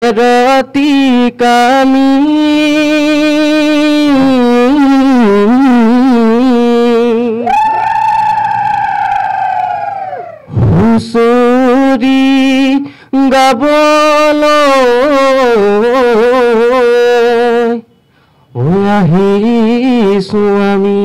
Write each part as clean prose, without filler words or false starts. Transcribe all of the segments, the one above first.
रति कामी हुसुरी गाবলৈ আহিছো আমি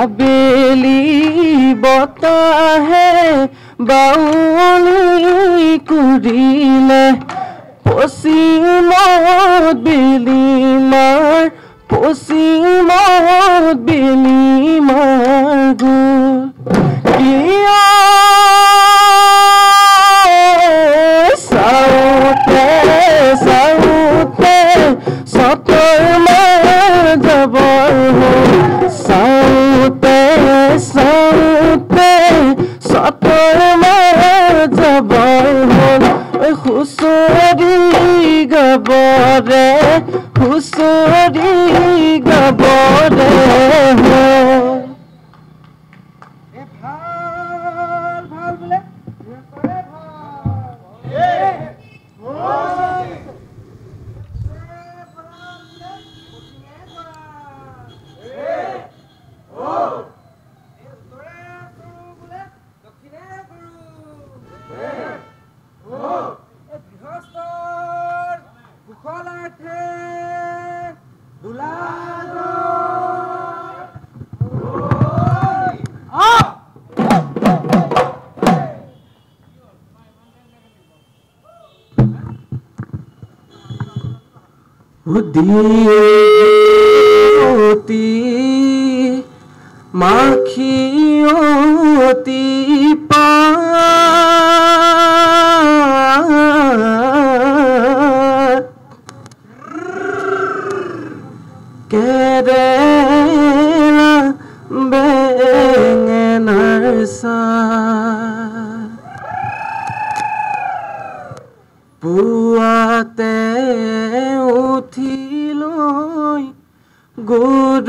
बेली बताहे बाउली कुरिले पश्चिमत बेली मार गो साउते साउते सतर मार जबर हो साउते साउते सतर मार जबर हो हुसुरी गबरे हो दियोती माखियोती पात केरेला बेंगेनार साथ पुआते उठिলৈ গৰুহালিক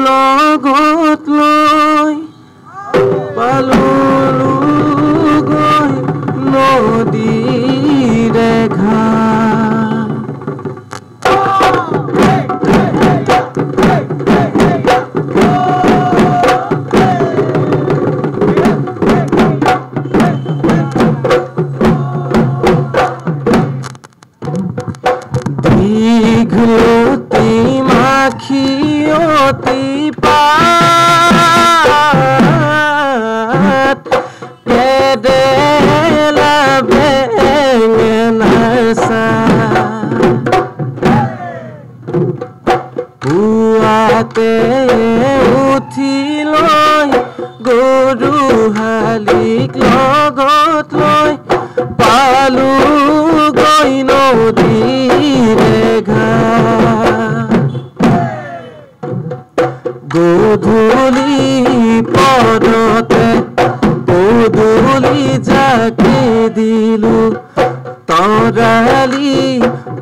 লগত লৈ পাললো গৈ নদীৰে ঘাট দীঘলতি মাখিয়তি পাত কেৰেলা বেঙেনাৰ চাত পুৱাতে উঠিলৈ গৰুহালিক লগত লৈ পালো গৈ নদীৰে ঘাট গধূলি পদতে পদূলি জাকি দিলো তৰালি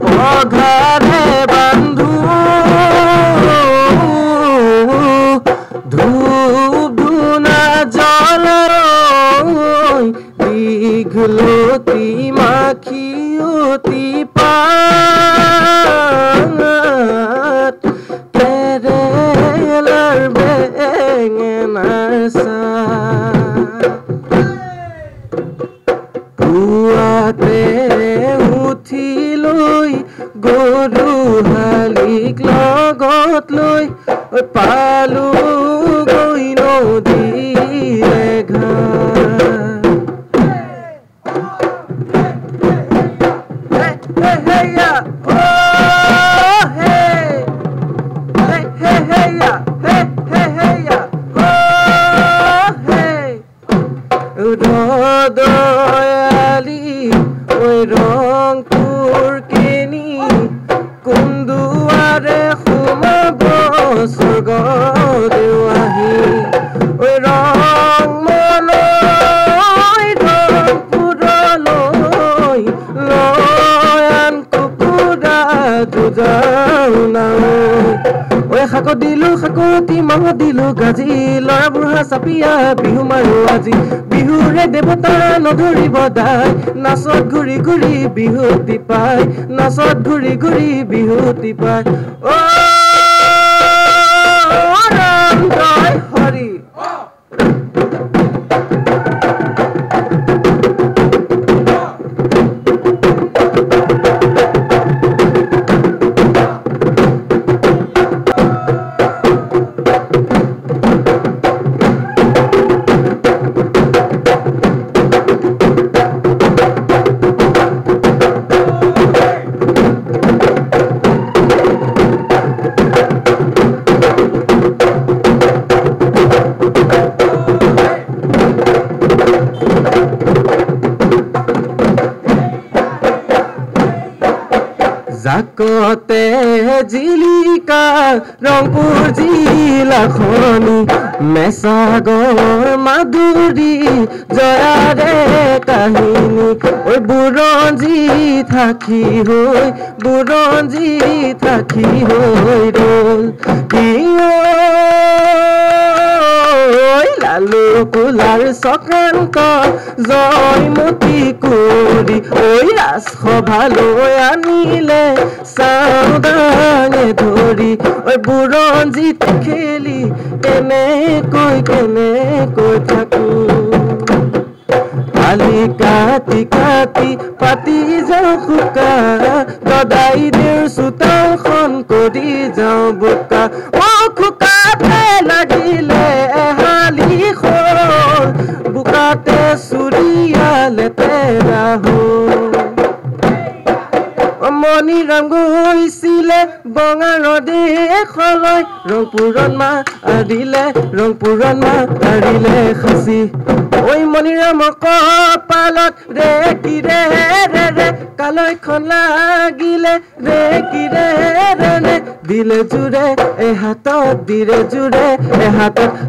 পঘাৰে বান্ধো ধূপ ধূনা জ্বলাই দীঘলতি মাখিয়তি পাত কেৰেলাৰ বেঙেনাৰ চাত পুৱাতে উঠিলৈ গৰুহালিক লগত লৈ পালো গৈ নদীৰে মলৈ ৰংপুৰলৈ লয়ান কুকুৰা যুঁজাও নাও ঐ শাকত দিলো শাকতি মাহত দিলো গাজি লৰা বুঢ়া চাপিয়া বিহু মাৰো আজি বিহুৰে দেৱতা নধৰিব দাই নাচত ঘূৰি ঘূৰি বিহুতি পায় নাচত ঘূৰি ঘূৰি বিহুতি পায় অ ৰাম জয় হৰি জাকতে জিলিকা ৰংপুৰ জিলাখনি মেছাগৰ মাধুৰী জয়াৰে কাহিনী ঐ বুৰঞ্জী থাকি হৈ ৰল লালু কোলাৰ চক্ৰান্ত জয়মতী কৰি ঐ ৰাজসভালৈ আনিলে চাওদাঙে ধৰি ঐ বুৰঞ্জীত খেলি কেনেকৈ থাকো আলি কাটি কাটি পাতি যাওঁ শুকা গদাই দেৰ চোতালখন কৰি যাওঁ বোকা অ খোকাতে লাগিলে এহালি হ'ল বোকাতে চুৰিয়া লেতেৰা হ'ল মণিৰাম গৈছিলে বঙাৰ দেশলৈ ৰংপুৰত মাহ আৰিলে সাঁচি ঐ মণিৰামৰ কপালত ৰে কি ৰে কালৈখন লাগিলে ৰে কি ৰে দিলে জোৰে এহাতত